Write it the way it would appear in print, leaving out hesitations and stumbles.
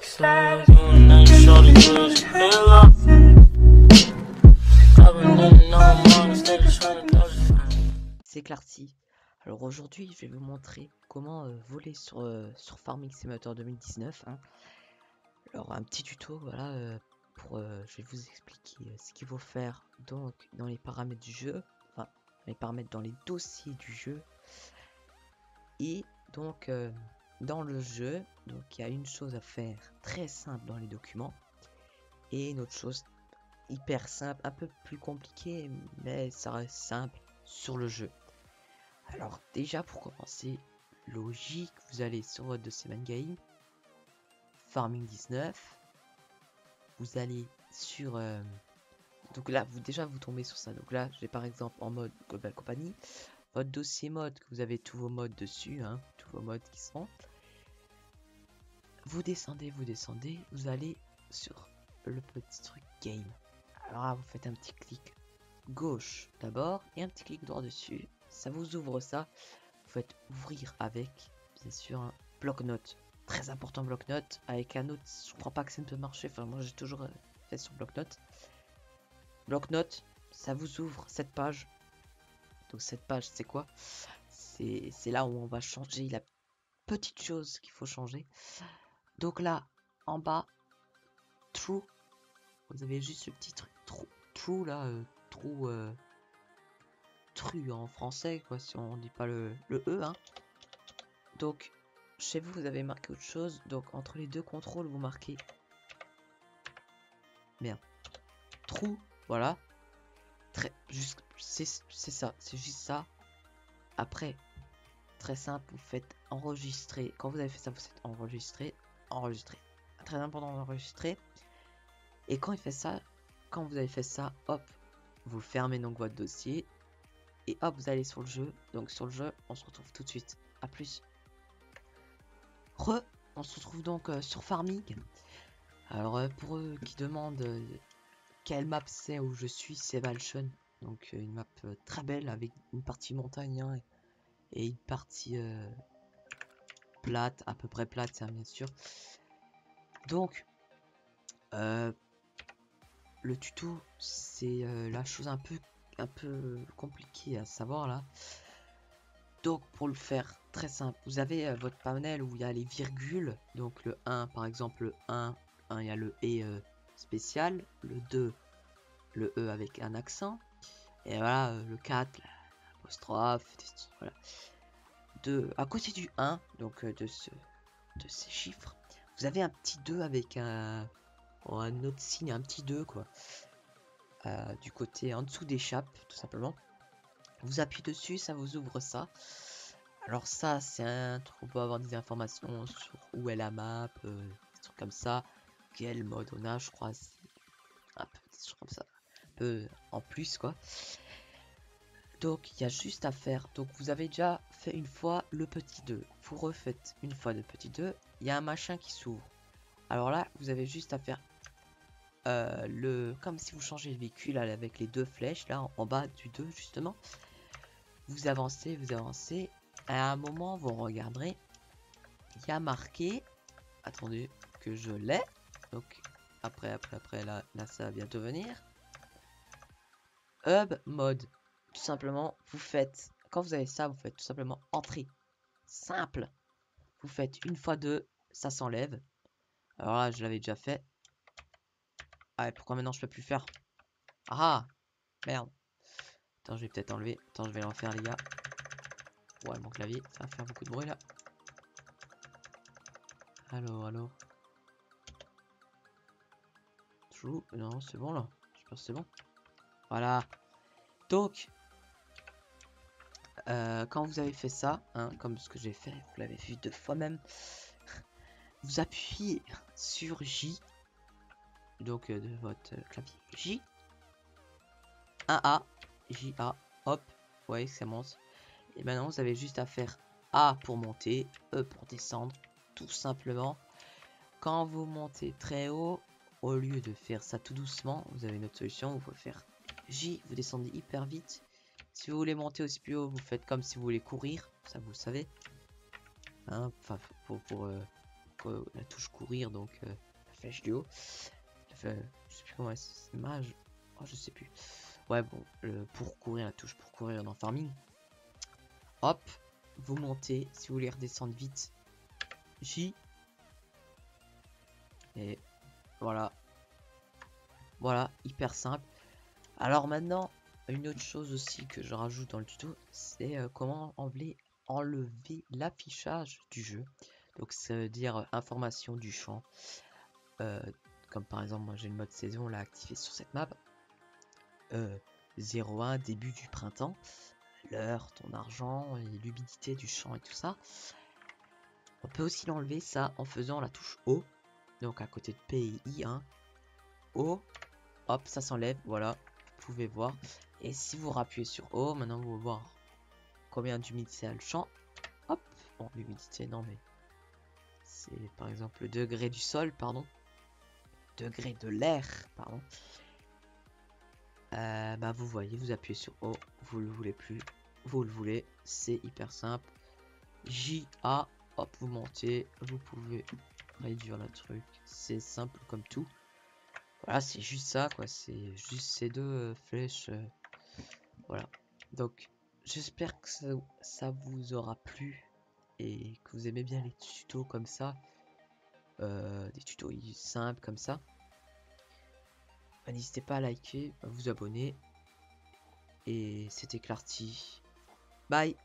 C'est Clarty. Alors aujourd'hui, je vais vous montrer comment voler sur Farming Simulator 2019. Hein. Alors un petit tuto, voilà, je vais vous expliquer ce qu'il faut faire donc dans les paramètres du jeu, enfin les paramètres dans les dossiers du jeu. Et donc dans le jeu, donc il y a une chose à faire très simple dans les documents et une autre chose hyper simple, un peu plus compliquée, mais ça reste simple sur le jeu. Alors déjà pour commencer, logique, vous allez sur votre dossier Mangame, Farming 19, vous allez sur donc là vous tombez sur ça. Donc là j'ai par exemple en mode Global Company, votre dossier mode, que vous avez tous vos modes dessus, hein, tous vos modes qui sont. Vous descendez, vous allez sur le petit truc game. Alors là vous faites un petit clic gauche d'abord et un petit clic droit dessus. Ça vous ouvre ça. Vous faites ouvrir avec, bien sûr, un bloc-notes. Très important bloc-notes. Avec un autre, je crois pas que ça ne peut marcher. Enfin, moi j'ai toujours fait sur bloc-notes. Bloc-notes, ça vous ouvre cette page. Donc cette page, c'est quoi? C'est là où on va changer la petite chose qu'il faut changer. Donc là, en bas, true. Vous avez juste ce petit truc true là, true en français, quoi, si on dit pas le E, hein. Donc, chez vous, vous avez marqué autre chose. Donc, entre les deux contrôles, vous marquez... Merde. True, voilà. C'est ça, c'est juste ça. Après, très simple, vous faites enregistrer. Quand vous avez fait ça, vous faites enregistrer. Enregistrer. Très important d'enregistrer. Et quand il fait ça, quand vous avez fait ça, hop, vous fermez donc votre dossier. Et hop, vous allez sur le jeu. Donc, sur le jeu, on se retrouve tout de suite. A plus. On se retrouve donc sur Farming. Alors pour eux qui demandent quelle map c'est où je suis, c'est Valshon. Donc une map très belle avec une partie montagne, hein, et une partie plate, à peu près plate, hein, bien sûr. Donc le tuto, c'est la chose un peu compliquée à savoir là. Donc pour le faire très simple, vous avez votre panel où il y a les virgules. Donc le 1 par exemple, le 1, il y a le E spécial, le 2 le E avec un accent, et voilà le 4 l'apostrophe, voilà. À côté du 1, donc de ces chiffres, vous avez un petit 2 avec un autre signe, un petit 2 quoi, du côté en dessous des chapes tout simplement. Vous appuyez dessus, ça vous ouvre ça. Alors ça c'est un truc, on peut avoir des informations sur où est la map, des trucs comme ça, quel mode on a, je crois, un peu des trucs comme ça, un peu en plus quoi. Donc il y a juste à faire, donc vous avez déjà fait une fois le petit 2, vous refaites une fois le petit 2, il y a un machin qui s'ouvre. Alors là vous avez juste à faire comme si vous changez le véhicule là, avec les deux flèches là en bas du 2 justement. Vous avancez, à un moment vous regarderez, il y a marqué, attendez que je l'ai, donc après là ça va bientôt venir, Hub mode. Tout simplement, vous faites, quand vous avez ça, vous faites tout simplement entrée. Simple. Vous faites une fois 2, ça s'enlève. Alors là, je l'avais déjà fait. Ah, et pourquoi maintenant je peux plus faire? Ah, merde. Attends, je vais peut-être enlever. Attends, je vais l'en faire, les gars. Ouais, mon clavier, ça va faire beaucoup de bruit là. Alors. True. Non, c'est bon là. Je pense que c'est bon. Voilà. Donc, quand vous avez fait ça, hein, comme ce que j'ai fait, vous l'avez vu 2 fois même, vous appuyez sur J, donc de votre clavier J, 1A, JA, hop, ouais, ça monte. Et maintenant vous avez juste à faire A pour monter, E pour descendre, tout simplement. Quand vous montez très haut, au lieu de faire ça tout doucement, vous avez une autre solution, vous pouvez faire J, vous descendez hyper vite. Si vous voulez monter aussi plus haut, vous faites comme si vous voulez courir, ça vous le savez. Hein, enfin, pour la touche courir, donc la flèche du haut. Je sais plus comment c'est mage. Oh, je sais plus. Ouais, bon, pour courir, la touche pour courir dans Farming. Hop, vous montez. Si vous voulez redescendre vite, J. Et voilà. Voilà, hyper simple. Alors maintenant, une autre chose aussi que je rajoute dans le tuto, c'est comment enlever l'affichage du jeu. Donc ça veut dire information du champ. Comme par exemple, moi j'ai le mode saison là activé sur cette map. 01, début du printemps. L'heure, ton argent, et l'humidité du champ et tout ça. On peut aussi l'enlever ça en faisant la touche O. Donc à côté de P et I, hein. O. Hop, ça s'enlève, voilà, vous pouvez voir. Et si vous rappuyez sur O, maintenant vous allez voir combien d'humidité a le champ. Hop, bon, l'humidité, non mais c'est par exemple le degré du sol, pardon. Degré de l'air, pardon. Bah vous voyez, vous appuyez sur O, vous le voulez plus, vous le voulez, c'est hyper simple. J-A, hop, vous montez, vous pouvez réduire le truc, c'est simple comme tout. Voilà, c'est juste ça, quoi, c'est juste ces deux flèches. Voilà, donc j'espère que ça vous aura plu et que vous aimez bien les tutos comme ça, des tutos simples comme ça. N'hésitez pas à liker, à vous abonner, et c'était Clarty. Bye.